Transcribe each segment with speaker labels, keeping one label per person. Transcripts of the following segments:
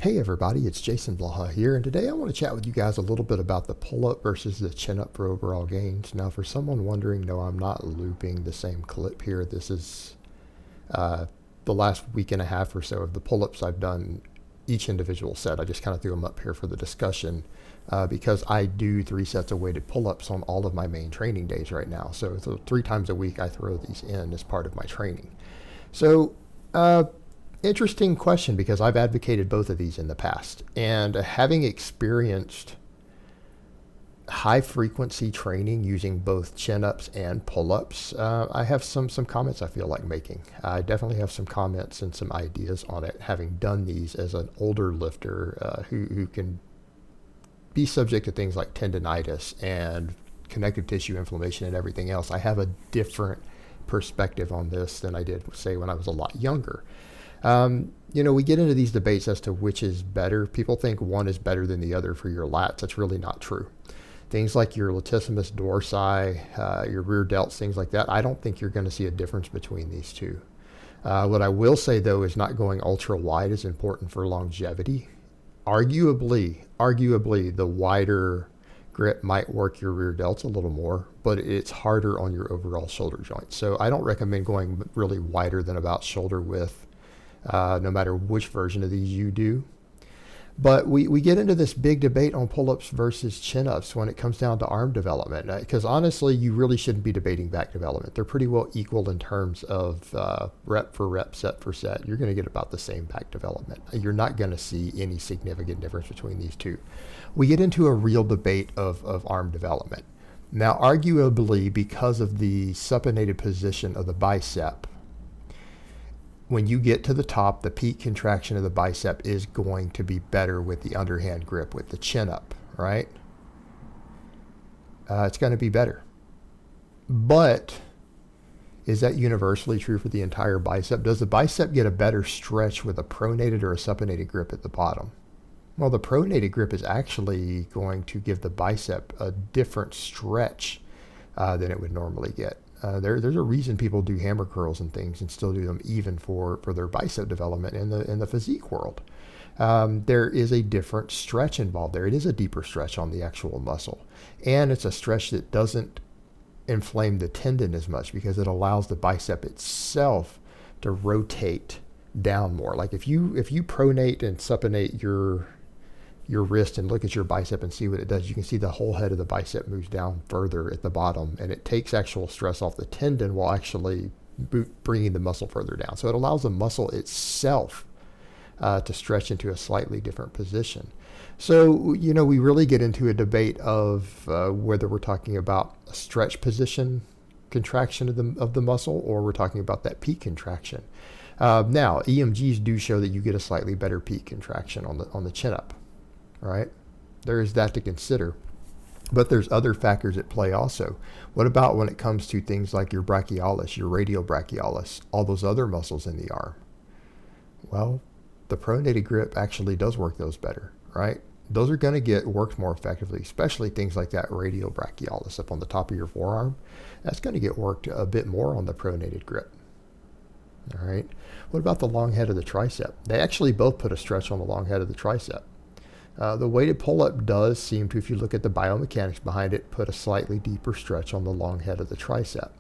Speaker 1: Hey everybody, it's Jason Blaha here, and today I want to chat with you guys a little bit about the pull-up versus the chin-up for overall gains. Now, for someone wondering, no, I'm not looping the same clip here. This is uh, the last week and a half or so of the pull-ups I've done each individual set. I just kind of threw them up here for the discussion because I do 3 sets of weighted pull-ups on all of my main training days right now. So 3 times a week I throw these in as part of my training. So, interesting question because I've advocated both of these in the past. And having experienced high frequency training using both chin ups and pull ups, I have some comments I feel like making. I definitely have some comments and some ideas on it, having done these as an older lifter who can be subject to things like tendonitis and connective tissue inflammation and everything else. I have a different perspective on this than I did, say, when I was a lot younger. We get into these debates as to which is better. People think one is better than the other for your lats. That's really not true. Things like your latissimus dorsi, your rear delts, things like that, I don't think you're going to see a difference between these two. What I will say, though, is not going ultra wide is important for longevity. Arguably, the wider grip might work your rear delts a little more, but it's harder on your overall shoulder joint. So I don't recommend going really wider than about shoulder width, no matter which version of these you do. But we get into this big debate on pull-ups versus chin-ups when it comes down to arm development. Because honestly, you really shouldn't be debating back development. They're pretty well equal in terms of rep for rep, set for set. You're going to get about the same back development. You're not going to see any significant difference between these two. We get into a real debate of arm development. Now, arguably, because of the supinated position of the bicep, when you get to the top, the peak contraction of the bicep is going to be better with the underhand grip, with the chin up, right? It's going to be better. But is that universally true for the entire bicep? Does the bicep get a better stretch with a pronated or a supinated grip at the bottom? Well, the pronated grip is actually going to give the bicep a different stretch than it would normally get. There's a reason people do hammer curls and things and still do them even for their bicep development in the physique world. There is a different stretch involved there. It is a deeper stretch on the actual muscle. And it's a stretch that doesn't inflame the tendon as much because it allows the bicep itself to rotate down more. Like if you pronate and supinate your wrist and look at your bicep and see what it does, you can see the whole head of the bicep moves down further at the bottom, and it takes actual stress off the tendon while actually bringing the muscle further down. So it allows the muscle itself to stretch into a slightly different position. So, we really get into a debate of whether we're talking about a stretch position contraction of the muscle, or we're talking about that peak contraction. Now, EMGs do show that you get a slightly better peak contraction on the chin up. Right? There is that to consider. But there's other factors at play also. What about when it comes to things like your brachialis, your radial brachialis, all those other muscles in the arm? Well, the pronated grip actually does work those better, right? Those are going to get worked more effectively, especially things like that radial brachialis up on the top of your forearm. That's going to get worked a bit more on the pronated grip. All right. What about the long head of the tricep? They actually both put a stretch on the long head of the tricep. The weighted pull-up does seem to, if you look at the biomechanics behind it, put a slightly deeper stretch on the long head of the tricep.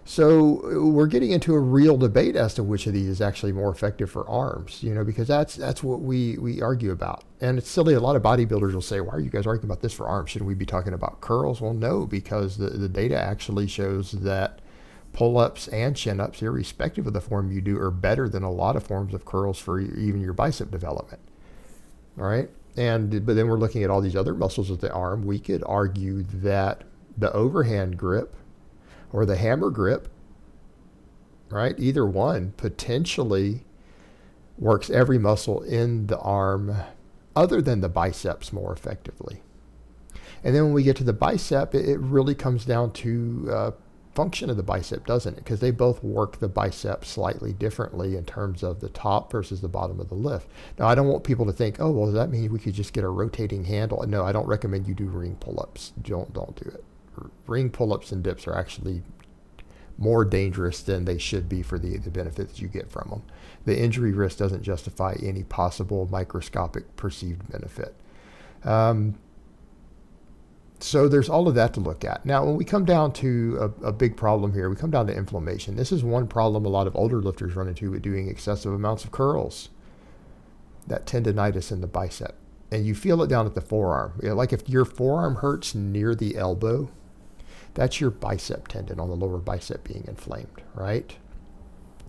Speaker 1: So we're getting into a real debate as to which of these is actually more effective for arms, because that's what we argue about. And it's silly. A lot of bodybuilders will say, why are you guys arguing about this for arms? Shouldn't we be talking about curls? Well, no, because the data actually shows that pull-ups and chin-ups, irrespective of the form you do, are better than a lot of forms of curls for even your bicep development. All right. But then we're looking at all these other muscles of the arm. We could argue that the overhand grip or the hammer grip, right, either one potentially works every muscle in the arm other than the biceps more effectively. And then when we get to the bicep, it really comes down to function of the bicep, doesn't it? Because they both work the bicep slightly differently in terms of the top versus the bottom of the lift. Now, I don't want people to think, oh, well, does that mean we could just get a rotating handle? No, I don't recommend you do ring pull-ups. Don't do it. Ring pull-ups and dips are actually more dangerous than they should be for the benefits you get from them. The injury risk doesn't justify any possible microscopic perceived benefit. So there's all of that to look at. Now, when we come down to a big problem here, we come down to inflammation. This is one problem a lot of older lifters run into with doing excessive amounts of curls. That tendonitis in the bicep. And you feel it down at the forearm. You know, like if your forearm hurts near the elbow, that's your bicep tendon on the lower bicep being inflamed, right?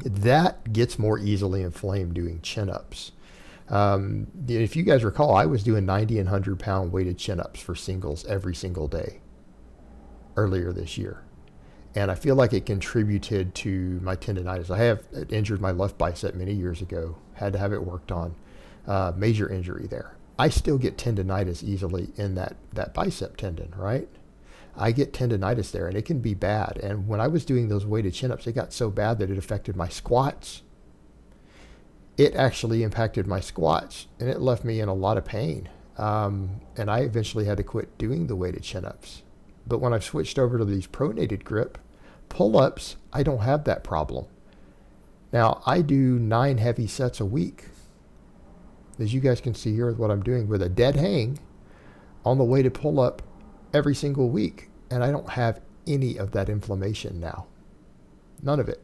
Speaker 1: That gets more easily inflamed doing chin-ups. If you guys recall, I was doing 90 and 100 pound weighted chin-ups for singles every single day earlier this year. And I feel like it contributed to my tendonitis. I have injured my left bicep many years ago, had to have it worked on, major injury there. I still get tendonitis easily in that bicep tendon, right? I get tendonitis there and it can be bad. And when I was doing those weighted chin-ups, it got so bad that it affected my squats. It actually impacted my squats and it left me in a lot of pain. And I eventually had to quit doing the weighted chin-ups. But when I've switched over to these pronated grip pull-ups, I don't have that problem. Now, I do 9 heavy sets a week. As you guys can see here with what I'm doing with a dead hang on the weighted pull-up every single week. And I don't have any of that inflammation now. None of it.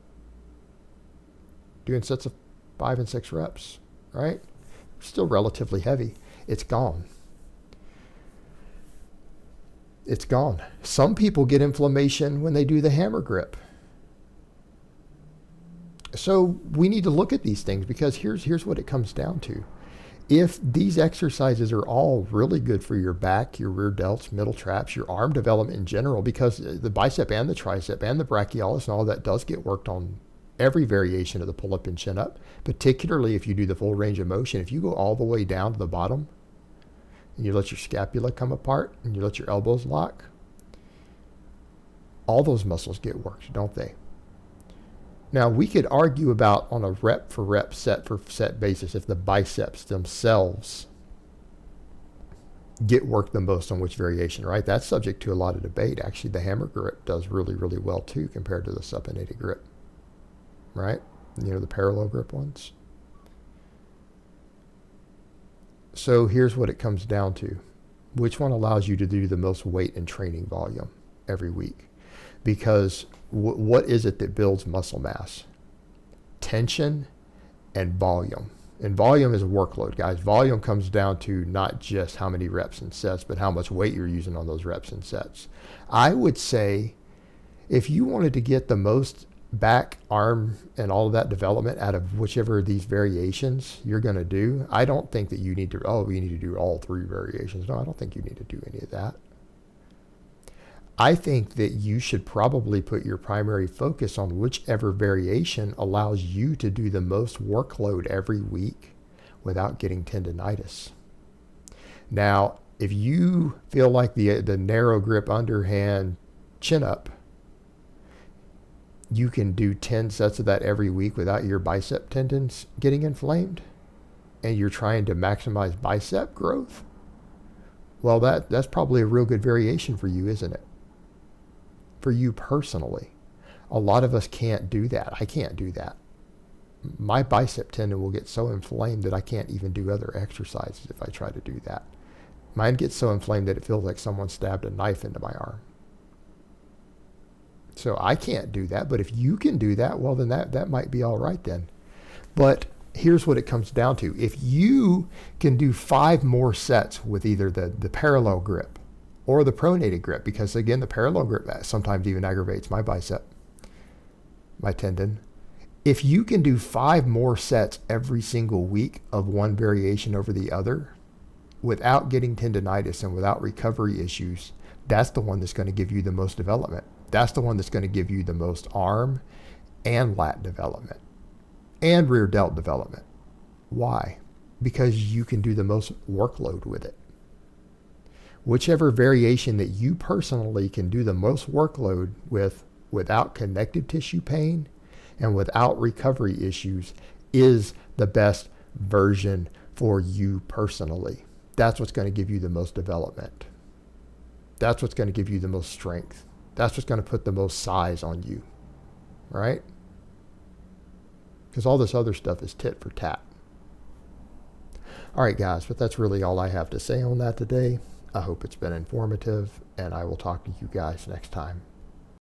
Speaker 1: Doing sets of 5 and 6 reps, right? Still relatively heavy. It's gone. It's gone. Some people get inflammation when they do the hammer grip. So we need to look at these things because here's what it comes down to. If these exercises are all really good for your back, your rear delts, middle traps, your arm development in general, because the bicep and the tricep and the brachialis and all that does get worked on every variation of the pull-up and chin-up, particularly if you do the full range of motion. If you go all the way down to the bottom and you let your scapula come apart and you let your elbows lock, all those muscles get worked, don't they? Now, we could argue about on a rep for rep, set for set basis if the biceps themselves get worked the most on which variation, right? That's subject to a lot of debate. Actually, the hammer grip does really, really well too compared to the supinated grip, right? You know, the parallel grip ones. So here's what it comes down to. Which one allows you to do the most weight and training volume every week? Because what is it that builds muscle mass? Tension and volume. And volume is workload, guys. Volume comes down to not just how many reps and sets, but how much weight you're using on those reps and sets. I would say if you wanted to get the most back, arm, and all of that development out of whichever of these variations you're going to do, I don't think that you need to, you need to do all 3 variations. No, I don't think you need to do any of that. I think that you should probably put your primary focus on whichever variation allows you to do the most workload every week without getting tendonitis. Now, if you feel like the narrow grip underhand chin up, you can do 10 sets of that every week without your bicep tendons getting inflamed, and you're trying to maximize bicep growth, well, that's probably a real good variation for you, isn't it? For you personally. A lot of us can't do that. I can't do that. My bicep tendon will get so inflamed that I can't even do other exercises if I try to do that. Mine gets so inflamed that it feels like someone stabbed a knife into my arm. So I can't do that, but if you can do that, well, then that might be all right then. But here's what it comes down to. If you can do 5 more sets with either the parallel grip or the pronated grip, because again, the parallel grip sometimes even aggravates my bicep, my tendon. If you can do 5 more sets every single week of one variation over the other without getting tendonitis and without recovery issues, that's the one that's going to give you the most development. That's the one that's going to give you the most arm and lat development and rear delt development. Why? Because you can do the most workload with it. Whichever variation that you personally can do the most workload with without connective tissue pain and without recovery issues is the best version for you personally. That's what's going to give you the most development. That's what's going to give you the most strength. That's what's going to put the most size on you. right? Because all this other stuff is tit for tat. All right, guys, but that's really all I have to say on that today. I hope it's been informative, and I will talk to you guys next time.